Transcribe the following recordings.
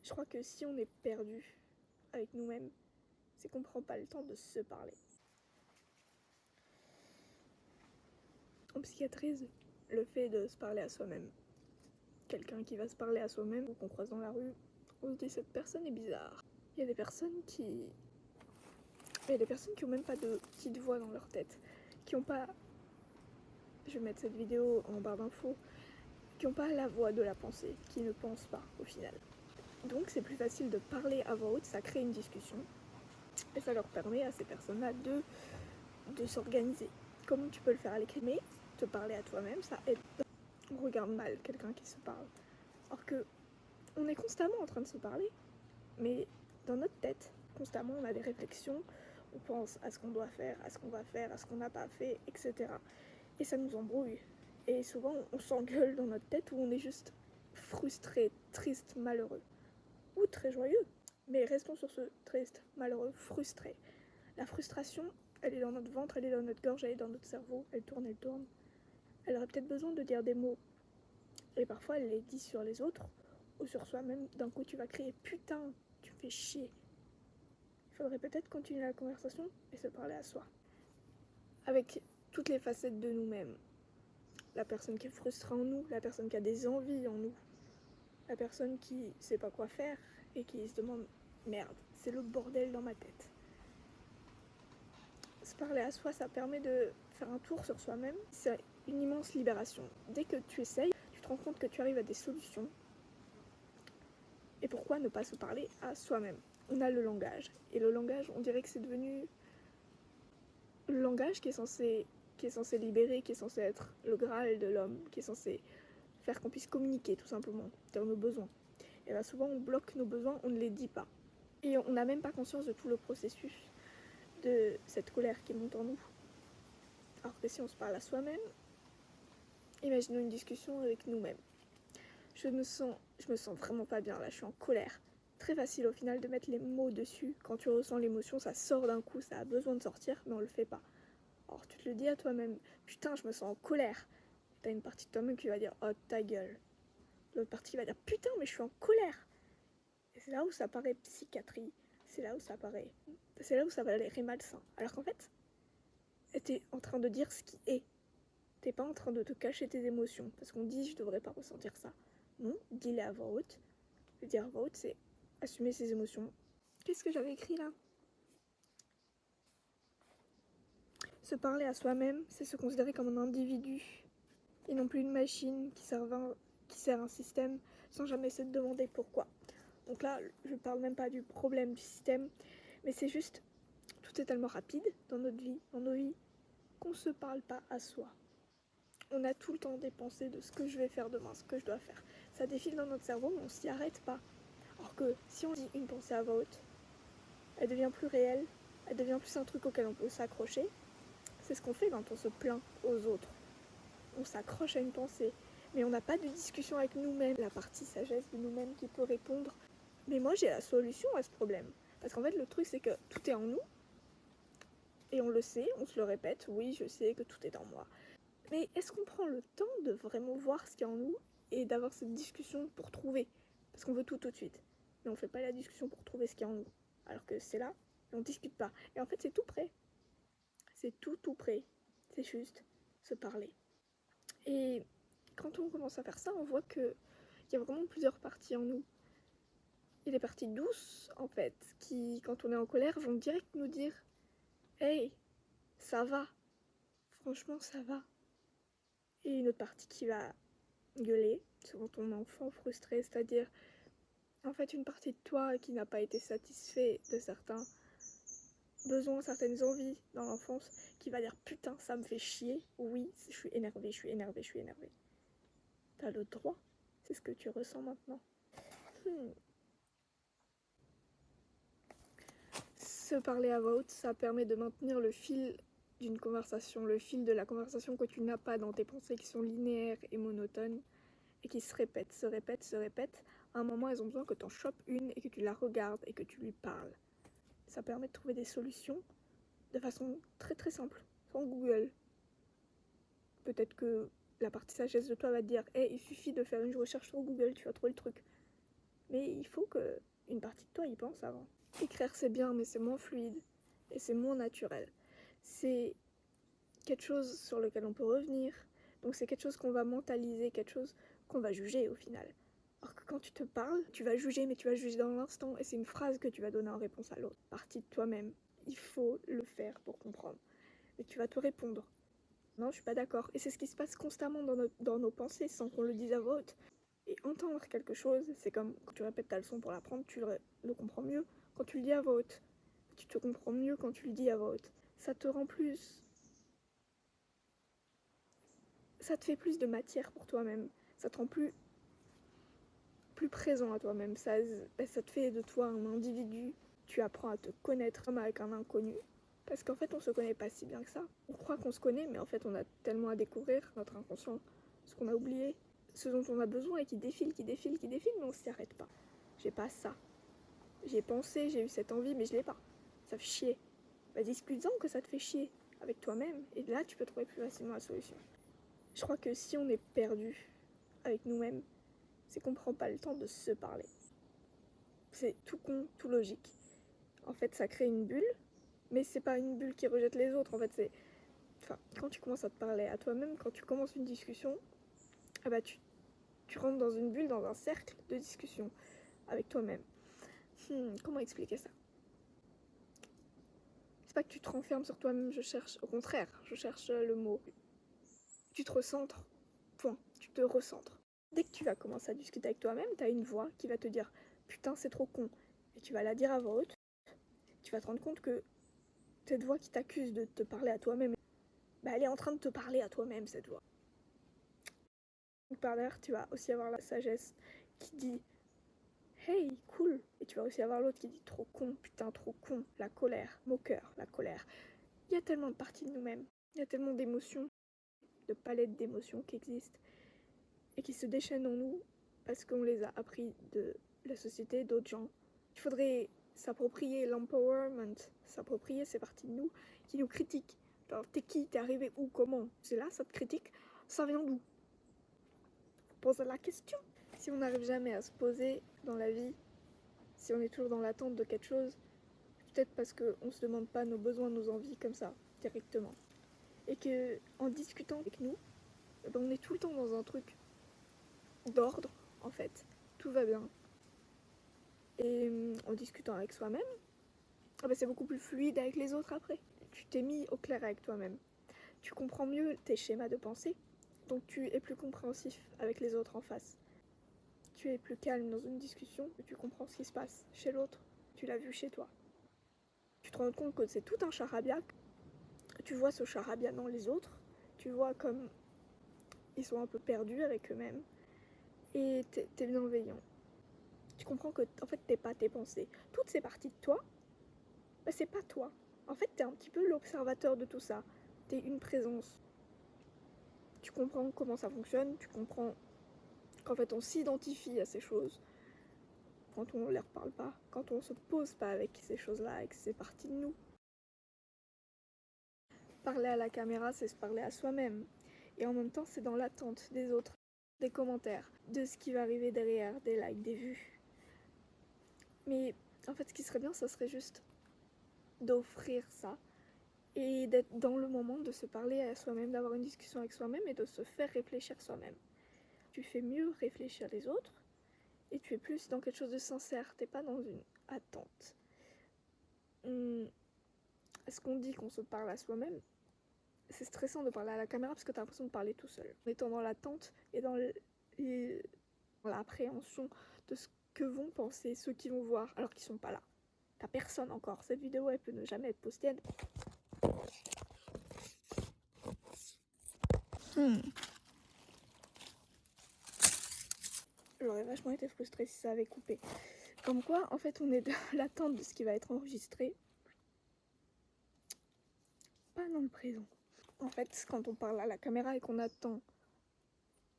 Je crois que si on est perdu avec nous-mêmes, c'est qu'on prend pas le temps de se parler. On psychiatrise le fait de se parler à soi-même. Quelqu'un qui va se parler à soi-même ou qu'on croise dans la rue, on se dit cette personne est bizarre. Il y a des personnes qui ont même pas de petite voix dans leur tête, qui ont pas, je vais mettre cette vidéo en barre d'infos, qui ont pas la voix de la pensée, qui ne pensent pas au final. Donc c'est plus facile de parler à voix haute, ça crée une discussion et ça leur permet à ces personnes-là de s'organiser. Comme tu peux le faire à l'écrit, mais te parler à toi-même, ça aide. On regarde mal quelqu'un qui se parle. Alors que on est constamment en train de se parler, mais dans notre tête, constamment on a des réflexions, on pense à ce qu'on doit faire, à ce qu'on va faire, à ce qu'on n'a pas fait, etc. Et ça nous embrouille. Et souvent on s'engueule dans notre tête où on est juste frustré, triste, malheureux. Ou très joyeux. Mais restons sur ce triste, malheureux, frustré. La frustration, elle est dans notre ventre, elle est dans notre gorge, elle est dans notre cerveau, elle tourne, elle tourne. Elle aurait peut-être besoin de dire des mots. Et parfois, elle les dit sur les autres ou sur soi-même. D'un coup, tu vas crier « Putain, tu me fais chier !» Il faudrait peut-être continuer la conversation et se parler à soi. Avec toutes les facettes de nous-mêmes. La personne qui est frustrée en nous, la personne qui a des envies en nous, la personne qui sait pas quoi faire et qui se demande « Merde, c'est le bordel dans ma tête !» Se parler à soi, ça permet de faire un tour sur soi-même. C'est une immense libération. Dès que tu essayes, tu te rends compte que tu arrives à des solutions. Et pourquoi ne pas se parler à soi-même? On a le langage. Et le langage, on dirait que c'est devenu le langage qui est censé libérer, qui est censé être le Graal de l'homme, qui est censé faire qu'on puisse communiquer tout simplement, dire nos besoins. Et bien souvent, on bloque nos besoins, on ne les dit pas. Et on n'a même pas conscience de tout le processus de cette colère qui monte en nous. Alors que si on se parle à soi-même, imaginons une discussion avec nous-mêmes. Je me sens vraiment pas bien là, je suis en colère. Très facile au final de mettre les mots dessus. Quand tu ressens l'émotion, ça sort d'un coup, ça a besoin de sortir, mais on le fait pas. Alors tu te le dis à toi-même, putain, je me sens en colère. T'as une partie de toi-même qui va dire, oh ta gueule. L'autre partie qui va dire, putain, mais je suis en colère. Et c'est là où ça paraît psychiatrie. C'est là où ça va l'air malsain. Alors qu'en fait, t'es en train de dire ce qui est. T'es pas en train de te cacher tes émotions. Parce qu'on dit, je devrais pas ressentir ça. Non, dis-les à voix haute. Le dire à voix haute, c'est assumer ses émotions. Qu'est-ce que j'avais écrit là? Se parler à soi-même, c'est se considérer comme un individu et non plus une machine qui sert un système sans jamais se demander pourquoi. Donc là, je parle même pas du problème du système, mais c'est juste, tout est tellement rapide dans notre vie, dans nos vies, qu'on se parle pas à soi. On a tout le temps des pensées de ce que je vais faire demain, ce que je dois faire. Ça défile dans notre cerveau, mais on s'y arrête pas. Alors que si on dit une pensée à voix haute, elle devient plus réelle, elle devient plus un truc auquel on peut s'accrocher. C'est ce qu'on fait quand on se plaint aux autres. On s'accroche à une pensée, mais on n'a pas de discussion avec nous-mêmes, la partie sagesse de nous-mêmes qui peut répondre. Mais moi j'ai la solution à ce problème. Parce qu'en fait le truc c'est que tout est en nous, et on le sait, on se le répète, oui je sais que tout est en moi. Mais est-ce qu'on prend le temps de vraiment voir ce qu'il y a en nous et d'avoir cette discussion pour trouver? Parce qu'on veut tout de suite. Mais on fait pas la discussion pour trouver ce qu'il y a en nous. Alors que c'est là, et on discute pas. Et en fait c'est tout prêt. C'est tout prêt. C'est juste se parler. Et quand on commence à faire ça, on voit qu'il y a vraiment plusieurs parties en nous. Il y a des parties douces, en fait, qui, quand on est en colère, vont direct nous dire « Hey, ça va. Franchement, ça va. » Et une autre partie qui va gueuler, souvent ton enfant frustré, c'est-à-dire en fait une partie de toi qui n'a pas été satisfait de certains besoins, certaines envies dans l'enfance, qui va dire « Putain, ça me fait chier. Oui, je suis énervée, je suis énervée, je suis énervée. » T'as le droit. C'est ce que tu ressens maintenant. Se parler à voix haute, ça permet de maintenir le fil d'une conversation, le fil de la conversation que tu n'as pas dans tes pensées qui sont linéaires et monotones et qui se répètent, se répètent, se répètent. À un moment, elles ont besoin que tu en chopes une et que tu la regardes et que tu lui parles. Ça permet de trouver des solutions de façon très très simple, sans Google. Peut-être que la partie sagesse de toi va te dire « Hey, il suffit de faire une recherche sur Google, tu vas trouver le truc. » Mais il faut que une partie de toi y pense avant. Écrire c'est bien, mais c'est moins fluide et c'est moins naturel. C'est quelque chose sur lequel on peut revenir, donc c'est quelque chose qu'on va mentaliser, quelque chose qu'on va juger au final. Alors que quand tu te parles, tu vas juger, mais tu vas juger dans l'instant, et c'est une phrase que tu vas donner en réponse à l'autre, partie de toi-même. Il faut le faire pour comprendre. Mais tu vas te répondre. Non, je suis pas d'accord. Et c'est ce qui se passe constamment dans nos pensées sans qu'on le dise à voix haute. Et entendre quelque chose, c'est comme quand tu répètes ta leçon pour l'apprendre, tu le comprends mieux quand tu le dis à voix haute. Tu te comprends mieux quand tu le dis à voix haute. Ça te rend plus... Ça te fait plus de matière pour toi-même. Ça te rend plus présent à toi-même. Ça te fait de toi un individu. Tu apprends à te connaître comme avec un inconnu. Parce qu'en fait, on se connaît pas si bien que ça. On croit qu'on se connaît, mais en fait, on a tellement à découvrir, notre inconscient, ce qu'on a oublié, ce dont on a besoin et qui défile, mais on s'y arrête pas. J'ai pas ça. J'ai pensé, j'ai eu cette envie, mais je l'ai pas. Ça fait chier. Bah, discute-en que ça te fait chier avec toi-même, et là, tu peux trouver plus facilement la solution. Je crois que si on est perdu avec nous-mêmes, c'est qu'on prend pas le temps de se parler. C'est tout con, tout logique. En fait, ça crée une bulle, mais c'est pas une bulle qui rejette les autres. En fait, c'est... Enfin, quand tu commences à te parler à toi-même, quand tu commences une discussion, ah bah tu rentres dans une bulle, dans un cercle de discussion avec toi-même. Comment expliquer ça? C'est pas que tu te renfermes sur toi-même, au contraire, je cherche le mot. Tu te recentres, point, tu te recentres. Dès que tu vas commencer à discuter avec toi-même, t'as une voix qui va te dire « Putain, c'est trop con ». Et tu vas la dire à voix haute, tu vas te rendre compte que cette voix qui t'accuse de te parler à toi-même, bah elle est en train de te parler à toi-même, cette voix. Par derrière, tu vas aussi avoir la sagesse qui dit « Hey, cool ». Et tu vas aussi avoir l'autre qui dit « Trop con, putain, trop con ». La colère, moqueur, la colère. Il y a tellement de parties de nous-mêmes, il y a tellement d'émotions, de palettes d'émotions qui existent et qui se déchaînent en nous parce qu'on les a appris de la société, d'autres gens. Il faudrait s'approprier l'empowerment, s'approprier ces parties de nous qui nous critiquent. Alors, t'es qui? T'es arrivé où? Comment? C'est là, ça te critique? Ça vient d'où? Pose la question. Si on n'arrive jamais à se poser dans la vie, si on est toujours dans l'attente de quelque chose, peut-être parce qu'on ne se demande pas nos besoins, nos envies comme ça, directement. Et que en discutant avec nous, ben on est tout le temps dans un truc d'ordre, en fait. Tout va bien. Et en discutant avec soi-même, ben c'est beaucoup plus fluide avec les autres après. Tu t'es mis au clair avec toi-même. Tu comprends mieux tes schémas de pensée, donc tu es plus compréhensif avec les autres en face. Tu es plus calme dans une discussion, tu comprends ce qui se passe chez l'autre, tu l'as vu chez toi. Tu te rends compte que c'est tout un charabia, tu vois ce charabia dans les autres, tu vois comme ils sont un peu perdus avec eux-mêmes, et t'es bienveillant. Tu comprends que en fait t'es pas tes pensées. Toutes ces parties de toi, bah, c'est pas toi. En fait t'es un petit peu l'observateur de tout ça. T'es une présence. Tu comprends comment ça fonctionne, tu comprends qu'en fait on s'identifie à ces choses quand on ne leur parle pas, quand on se pose pas avec ces choses-là, avec ces parties de nous. Parler à la caméra, c'est se parler à soi-même. Et en même temps, c'est dans l'attente des autres, des commentaires, de ce qui va arriver derrière, des likes, des vues. Mais en fait, ce qui serait bien, ça serait juste d'offrir ça et d'être dans le moment, de se parler à soi-même, d'avoir une discussion avec soi-même et de se faire réfléchir soi-même. Tu fais mieux réfléchir les autres et tu es plus dans quelque chose de sincère, t'es pas dans une attente. Est-ce qu'on dit qu'on se parle à soi-même? C'est stressant de parler à la caméra parce que t'as l'impression de parler tout seul. En étant dans l'attente et dans l'appréhension de ce que vont penser ceux qui vont voir alors qu'ils sont pas là. T'as personne encore. Cette vidéo, elle peut ne jamais être postée. J'aurais vachement été frustrée si ça avait coupé. Comme quoi, en fait, on est dans l'attente de ce qui va être enregistré. Pas dans le présent. En fait, quand on parle à la caméra et qu'on attend...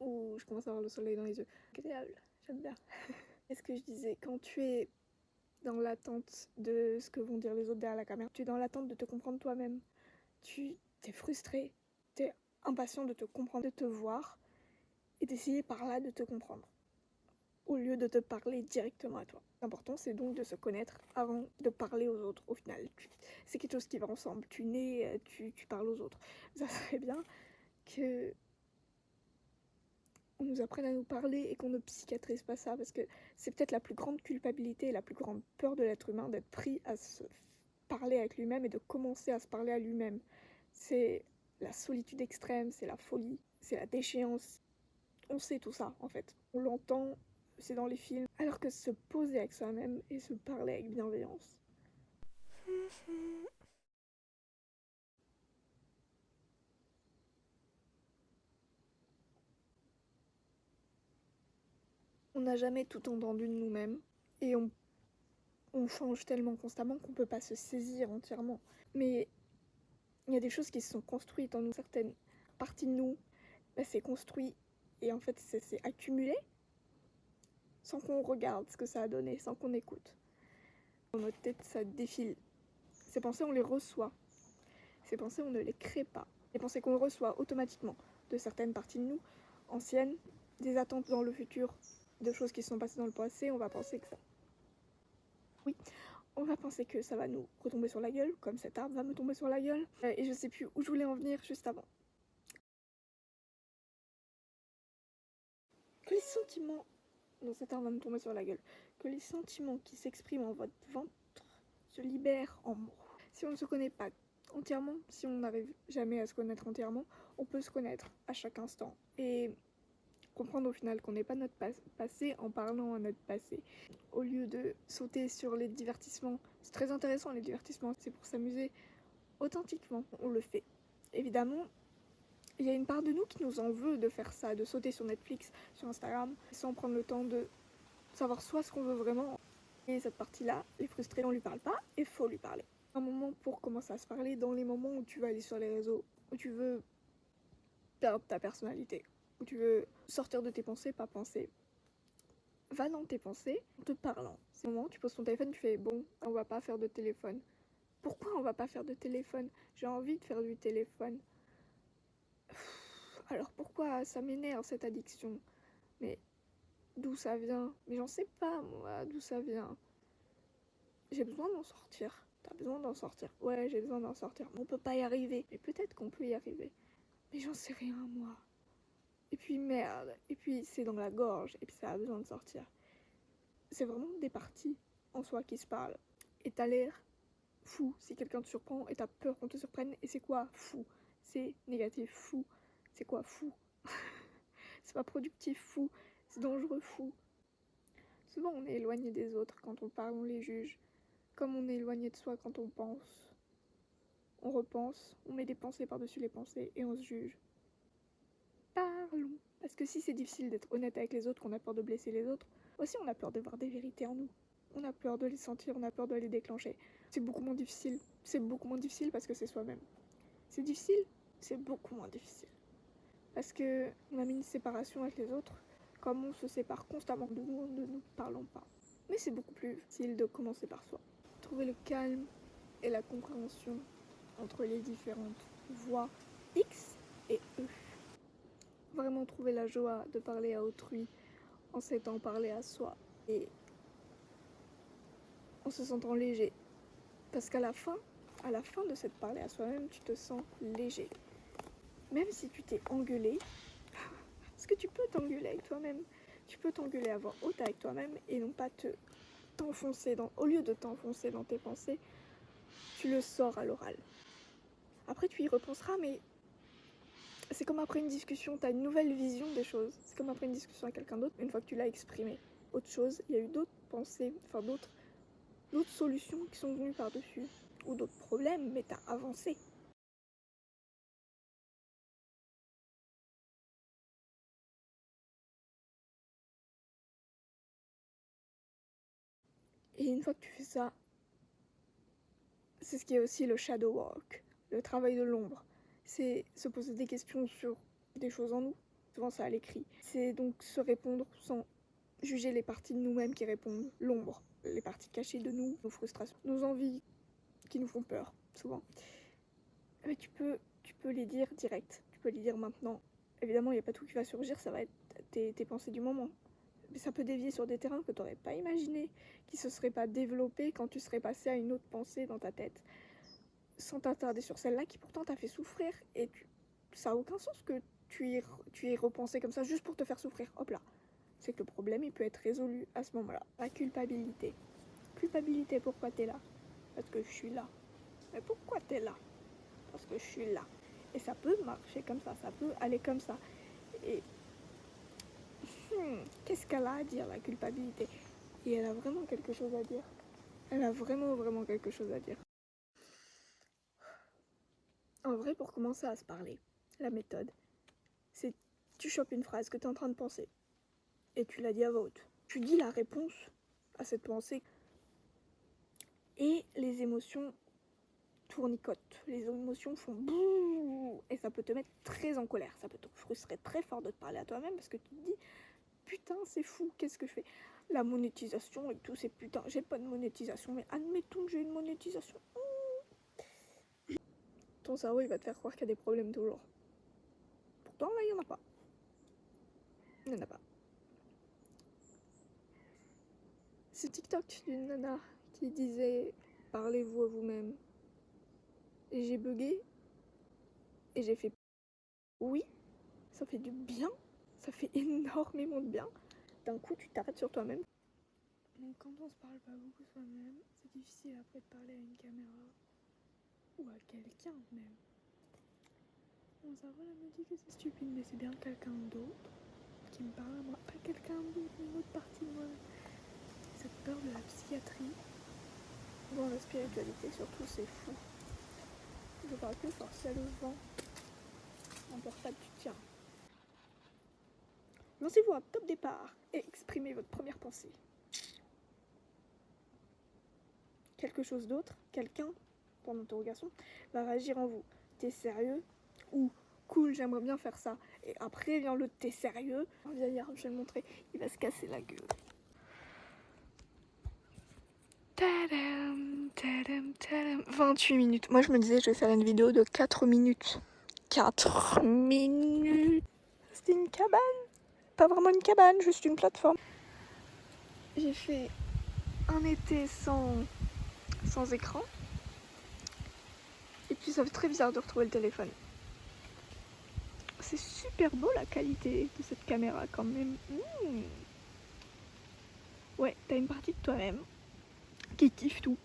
Ouh, je commence à avoir le soleil dans les yeux. Agréable, j'aime bien. Qu'est-ce que je disais? Quand tu es dans l'attente de ce que vont dire les autres derrière la caméra, tu es dans l'attente de te comprendre toi-même. Tu t'es frustré, t'es impatient de te comprendre, de te voir et d'essayer par là de te comprendre. au lieu de te parler directement à toi. L'important, c'est donc de se connaître avant de parler aux autres. Au final, c'est quelque chose qui va ensemble. Tu nais, tu parles aux autres. Ça serait bien que on nous apprenne à nous parler et qu'on ne psychiatrise pas ça, parce que c'est peut-être la plus grande culpabilité et la plus grande peur de l'être humain, d'être pris à se parler avec lui-même et de commencer à se parler à lui-même. C'est la solitude extrême, c'est la folie, c'est la déchéance. On sait tout ça, en fait. On l'entend, c'est dans les films. Alors que se poser avec soi-même et se parler avec bienveillance. On n'a jamais tout entendu de nous-mêmes et on change tellement constamment qu'on peut pas se saisir entièrement. Mais il y a des choses qui se sont construites en nous, certaines parties de nous, bah, c'est construit et en fait c'est accumulé sans qu'on regarde ce que ça a donné, sans qu'on écoute. Dans notre tête, ça défile. Ces pensées, on les reçoit. Ces pensées, on ne les crée pas. Les pensées qu'on reçoit automatiquement de certaines parties de nous, anciennes, des attentes dans le futur, de choses qui se sont passées dans le passé, on va penser que ça. Oui, on va penser que ça va nous retomber sur la gueule, comme cet arbre va me tomber sur la gueule. Et je sais plus où je voulais en venir juste avant. Que les sentiments dans cet arbre va me tomber sur la gueule. Que les sentiments qui s'expriment en votre ventre se libèrent en mots. Si on ne se connaît pas entièrement, si on n'arrive jamais à se connaître entièrement, on peut se connaître à chaque instant. Et comprendre au final qu'on n'est pas notre passé en parlant à notre passé. Au lieu de sauter sur les divertissements, c'est très intéressant les divertissements, c'est pour s'amuser authentiquement, on le fait. Évidemment, il y a une part de nous qui nous en veut de faire ça, de sauter sur Netflix, sur Instagram, sans prendre le temps de savoir soit ce qu'on veut vraiment. Et cette partie-là, les frustrés, on lui parle pas, et faut lui parler. Un moment pour commencer à se parler dans les moments où tu vas aller sur les réseaux, où tu veux perdre ta personnalité, où tu veux sortir de tes pensées, pas penser. Va dans tes pensées en te parlant. C'est le moment où tu poses ton téléphone, tu fais bon, on va pas faire de téléphone. Pourquoi on va pas faire de téléphone? J'ai envie de faire du téléphone. Alors pourquoi ça m'énerve cette addiction? Mais d'où ça vient? Mais j'en sais pas moi d'où ça vient. J'ai besoin d'en sortir. T'as besoin d'en sortir? Ouais, j'ai besoin d'en sortir. On peut pas y arriver. Mais peut-être qu'on peut y arriver. Mais j'en sais rien moi. Et puis merde. Et puis c'est dans la gorge. Et puis ça a besoin de sortir. C'est vraiment des parties en soi qui se parlent. Et t'as l'air fou si quelqu'un te surprend et t'as peur qu'on te surprenne. Et c'est quoi fou? C'est négatif fou. C'est quoi fou? C'est pas productif fou. C'est dangereux fou. Souvent on est éloigné des autres quand on parle, on les juge. Comme on est éloigné de soi quand on pense. On repense, on met des pensées par-dessus les pensées et on se juge. Parlons. Parce que si c'est difficile d'être honnête avec les autres, qu'on a peur de blesser les autres, aussi on a peur de voir des vérités en nous. On a peur de les sentir, on a peur de les déclencher. C'est beaucoup moins difficile. C'est beaucoup moins difficile parce que c'est soi-même. C'est difficile, c'est beaucoup moins difficile. Parce que on a mis une séparation avec les autres, comme on se sépare constamment de nous, ne nous parlons pas. Mais c'est beaucoup plus facile de commencer par soi. Trouver le calme et la compréhension entre les différentes voix X et E. Vraiment trouver la joie de parler à autrui en s'étant parlé à soi et en se sentant léger. Parce qu'à la fin de cette parler à soi-même, tu te sens léger. Même si tu t'es engueulé, parce que tu peux t'engueuler avec toi-même, tu peux t'engueuler à voix haute avec toi-même et non pas t'enfoncer au lieu de t'enfoncer dans tes pensées, tu le sors à l'oral. Après tu y repenseras, mais c'est comme après une discussion, t'as une nouvelle vision des choses. C'est comme après une discussion avec quelqu'un d'autre, une fois que tu l'as exprimé. Autre chose, il y a eu d'autres pensées, enfin d'autres solutions qui sont venues par-dessus. Ou d'autres problèmes, mais t'as avancé. Et une fois que tu fais ça, c'est ce qui est aussi le shadow work, le travail de l'ombre. C'est se poser des questions sur des choses en nous. Souvent ça à l'écrit. C'est donc se répondre sans juger les parties de nous-mêmes qui répondent, l'ombre, les parties cachées de nous, nos frustrations, nos envies qui nous font peur, souvent. Mais tu peux les dire direct, tu peux les dire maintenant. Évidemment, il n'y a pas tout qui va surgir, ça va être tes pensées du moment. ça peut dévier sur des terrains que tu n'aurais pas imaginé, qui se seraient pas développés quand tu serais passé à une autre pensée dans ta tête, sans t'attarder sur celle-là qui pourtant t'a fait souffrir. Et ça n'a aucun sens que tu y aies repensé comme ça juste pour te faire souffrir. Hop là. C'est que le problème, il peut être résolu à ce moment-là. La culpabilité. Culpabilité, pourquoi t'es là? Parce que je suis là. Mais pourquoi t'es là? Parce que je suis là. Et ça peut marcher comme ça peut aller comme ça. Et qu'est-ce qu'elle a à dire, la culpabilité? Et elle a vraiment quelque chose à dire. Elle a vraiment, vraiment quelque chose à dire. En vrai, pour commencer à se parler, la méthode, c'est tu chopes une phrase que tu es en train de penser et tu la dis à voix haute. Tu dis la réponse à cette pensée et les émotions tournicotent. Les émotions font bouh et ça peut te mettre très en colère. Ça peut te frustrer très fort de te parler à toi-même parce que tu te dis putain, c'est fou, qu'est-ce que je fais? La monétisation et tout, c'est putain, j'ai pas de monétisation, mais admettons que j'ai une monétisation. Ton cerveau, il va te faire croire qu'il y a des problèmes toujours. Pourtant, là, il n'y en a pas. Il n'y en a pas. C'est TikTok d'une nana qui disait parlez-vous à vous-même. Et j'ai bugué. Et j'ai fait oui, ça fait du bien. Ça fait énormément de bien. D'un coup, tu t'arrêtes sur toi-même. Donc, quand on se parle pas beaucoup soi-même, c'est difficile après de parler à une caméra. Ou à quelqu'un même. Mon cerveau là me dit que c'est stupide, mais c'est bien quelqu'un d'autre qui me parle à moi. Pas quelqu'un d'autre, mais une autre partie de moi. Cette peur de la psychiatrie. Bon, la spiritualité surtout, c'est fou. Je parle plus forcer le vent. N'importe pas, tu tiens. Lancez-vous à top départ et exprimez votre première pensée. Quelque chose d'autre, quelqu'un, point d'interrogation, va réagir en vous. T'es sérieux? Ou cool, j'aimerais bien faire ça. Et après vient le t'es sérieux. Viens hier, je vais le montrer, il va se casser la gueule. Tadam, tadam, tadam. 28 minutes. Moi je me disais je vais faire une vidéo de 4 minutes. 4 minutes. C'était une cabane. Pas vraiment une cabane, juste une plateforme. J'ai fait un été sans écran. Et puis ça fait très bizarre de retrouver le téléphone. C'est super beau la qualité de cette caméra quand même. Ouais, t'as une partie de toi-même qui kiffe tout.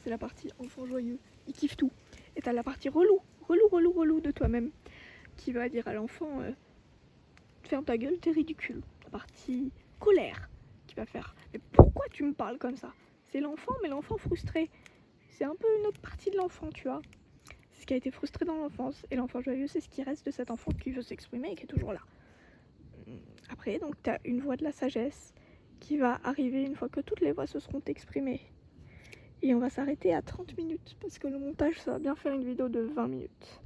C'est la partie enfant joyeux, il kiffe tout. Et t'as la partie relou de toi-même qui va dire à l'enfant ferme ta gueule, t'es ridicule. La partie colère qui va faire mais pourquoi tu me parles comme ça? C'est l'enfant, mais l'enfant frustré. C'est un peu une autre partie de l'enfant, tu vois. C'est ce qui a été frustré dans l'enfance. Et l'enfant joyeux, c'est ce qui reste de cet enfant qui veut s'exprimer et qui est toujours là. Après, donc, t'as une voix de la sagesse qui va arriver une fois que toutes les voix se seront exprimées. Et on va s'arrêter à 30 minutes parce que le montage, ça va bien faire une vidéo de 20 minutes.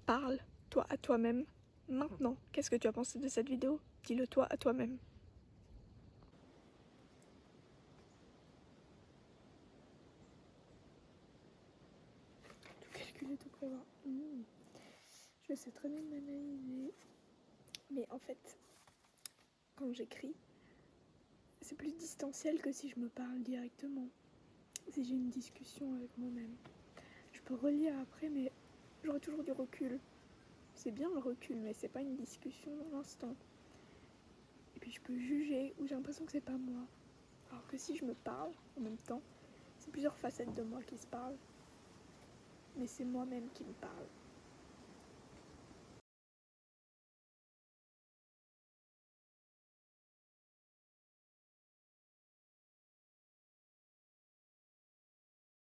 Parle, toi à toi-même, maintenant. Qu'est-ce que tu as pensé de cette vidéo? Dis-le toi à toi-même. Tout calculer, tout prévoir. Je sais très bien m'analyser. Mais en fait, quand j'écris, c'est plus distanciel que si je me parle directement. Si j'ai une discussion avec moi-même. Je peux relire après, mais j'aurai toujours du recul. C'est bien le recul, mais c'est pas une discussion dans l'instant. Et puis je peux juger, ou j'ai l'impression que c'est pas moi. Alors que si je me parle en même temps, c'est plusieurs facettes de moi qui se parlent. Mais c'est moi-même qui me parle.